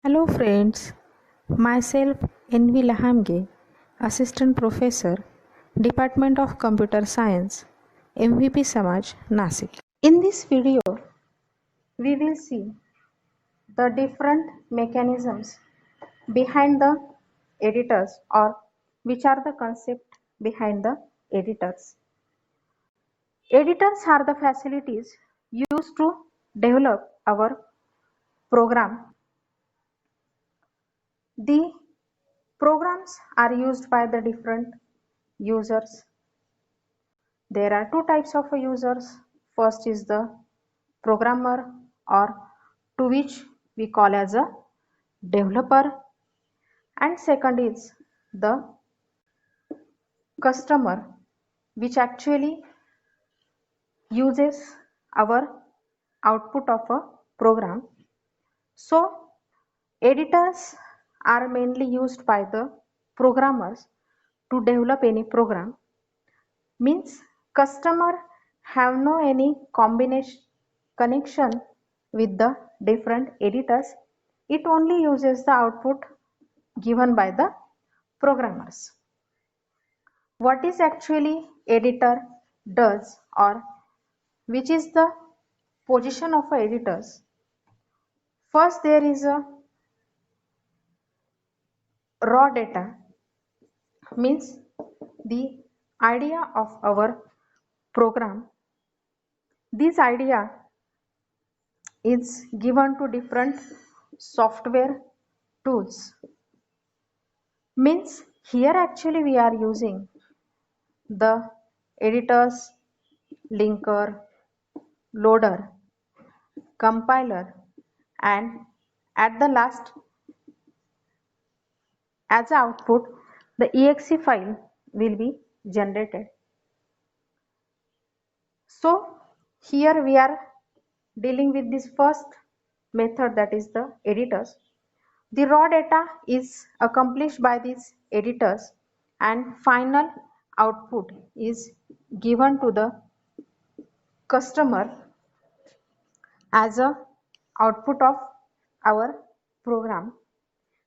Hello friends, myself Envy Lahamge, Assistant Professor, Department of Computer Science, MVP Samaj, Nasik. In this video, we will see the different mechanisms behind the editors or which are the concept behind the editors. Editors are the facilities used to develop our program. The programs are used by the different users. There are two types of users. First is the programmer, or to which we call as a developer, and second is the customer, which actually uses our output of a program. So editors are mainly used by the programmers to develop any program. Means customer have no any combination connection with the different editors. It only uses the output given by the programmers. What is actually editor does, or which is the position of editors? First, there is a raw data, means the idea of our program. This idea is given to different software tools. Means here actually we are using the editors, linker, loader, compiler, and at the last as output the exe file will be generated. So here we are dealing with this first method, that is the editors. The raw data is accomplished by these editors and final output is given to the customer as a output of our program.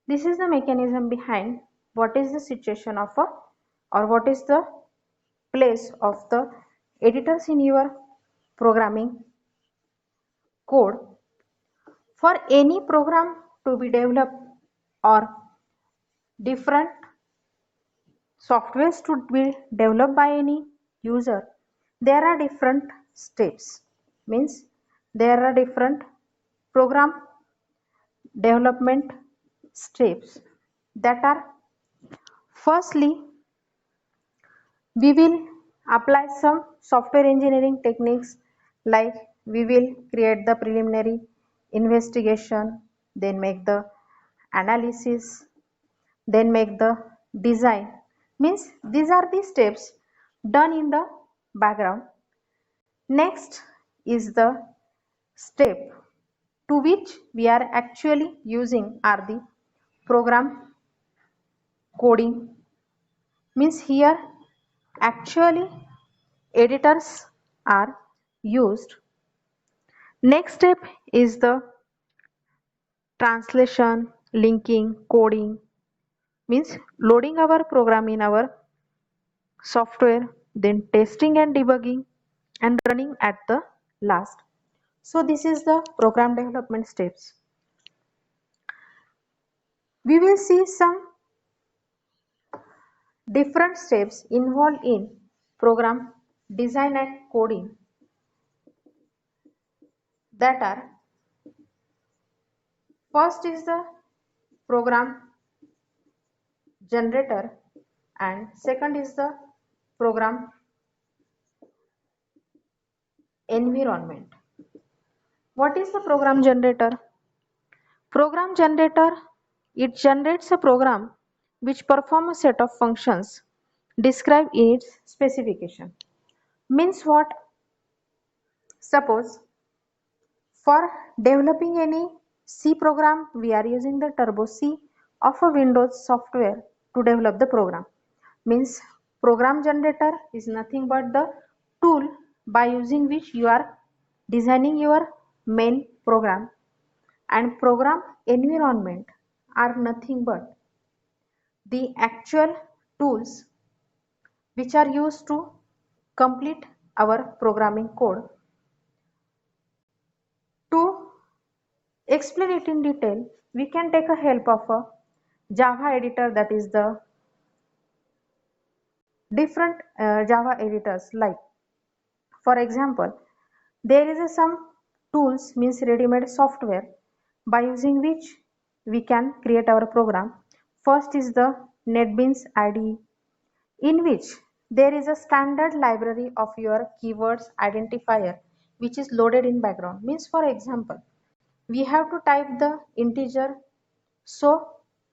This is the mechanism behind what is the situation of a, or what is the place of the editors in your programming code. For any program to be developed or different softwares to be developed by any user, there are different steps. Means there are different program development steps that are: firstly, we will apply some software engineering techniques, like we will create the preliminary investigation, then make the analysis, then make the design. Means these are the steps done in the background. Next is the step to which we are actually using are the program coding. Means here actually editors are used. Next step is the translation, linking, coding. Means loading our program in our software, then testing and debugging, and running at the last. So this is the program development steps. We will see some different steps involved in program design and coding, that are: first is the program generator, and second is the program environment. What is the program generator? Program generator, it generates a program which perform a set of functions described in its specification. Means what? Suppose for developing any C program, we are using the Turbo C of a Windows software to develop the program. Means program generator is nothing but the tool by using which you are designing your main program. and program environment are nothing but the actual tools which are used to complete our programming code. To explain it in detail, we can take a help of a Java editor, that is the different Java editors. Like for example, there is some tools, means ready-made software, by using which we can create our program. First is the NetBeans IDE, in which there is a standard library of your keywords identifier which is loaded in background. Means for example, we have to type the integer, so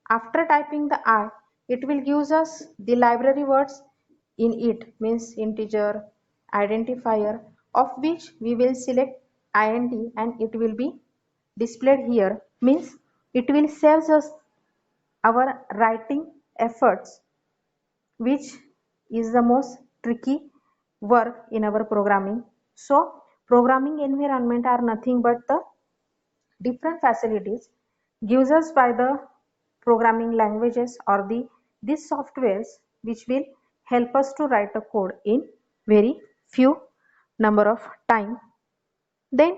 after typing the I, it will gives us the library words in it, means integer identifier, of which we will select int and it will be displayed here. Means it will save us our writing efforts, which is the most tricky work in our programming. So programming environment are nothing but the different facilities gives us by the programming languages or these softwares which will help us to write a code in very few number of time. Then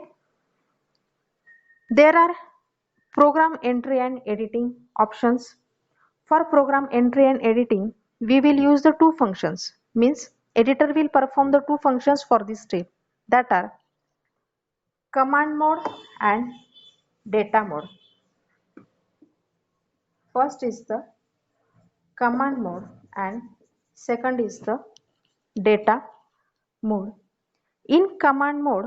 there are program entry and editing options. For program entry and editing, we will use the two functions, means editor will perform the two functions for this step, that are command mode and data mode. First is the command mode and second is the data mode. In command mode,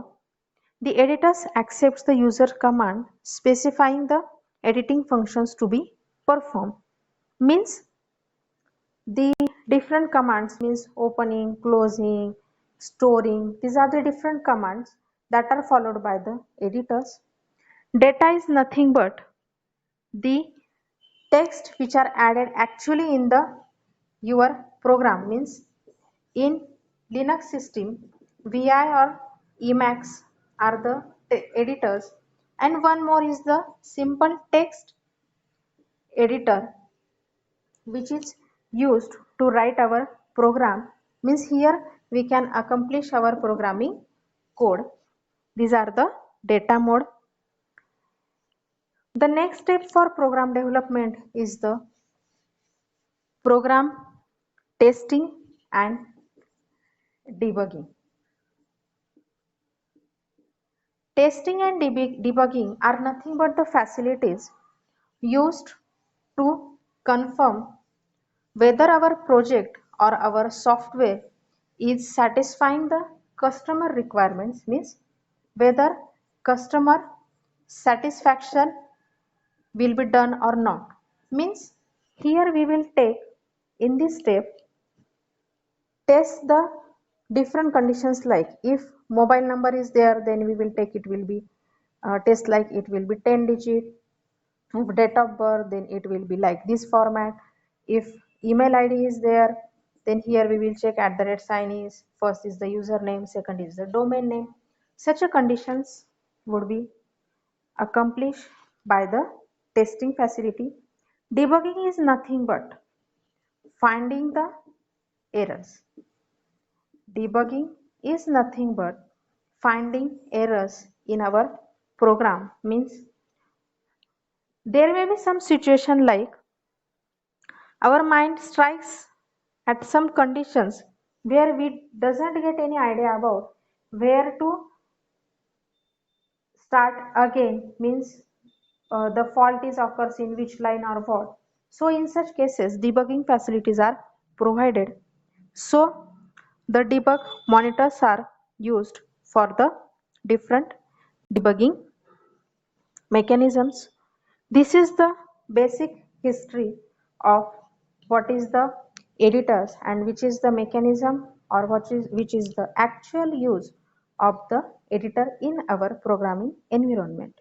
the editor accepts the user command specifying the editing functions to be performed. Means the different commands, means opening, closing, storing, these are the different commands that are followed by the editors. Data is nothing but the text which are added actually in the your program. Means in Linux system, VI or Emacs are the editors, and one more is the simple text editor which is used to write our program. Means here we can accomplish our programming code. These are the data mode. The next step for program development is the program testing and debugging. Testing and debugging are nothing but the facilities used to confirm whether our project or our software is satisfying the customer requirements, means whether customer satisfaction will be done or not. Means here we will take in this step test the different conditions, like if mobile number is there, then we will take it will be test like it will be 10 digit. If date of birth, then it will be like this format. If email id is there, then here we will check at the @ sign is, first is the username, second is the domain name. Such a conditions would be accomplished by the testing facility. Debugging is nothing but finding the errors. Debugging is nothing but finding errors in our program. Means there may be some situation like our mind strikes at some conditions where we doesn't get any idea about where to start again, means the fault is occurs in which line or what. So in such cases debugging facilities are provided. So the debug monitors are used for the different debugging mechanisms. This is the basic history of what is the editors and which is the mechanism or which is the actual use of the editor in our programming environment.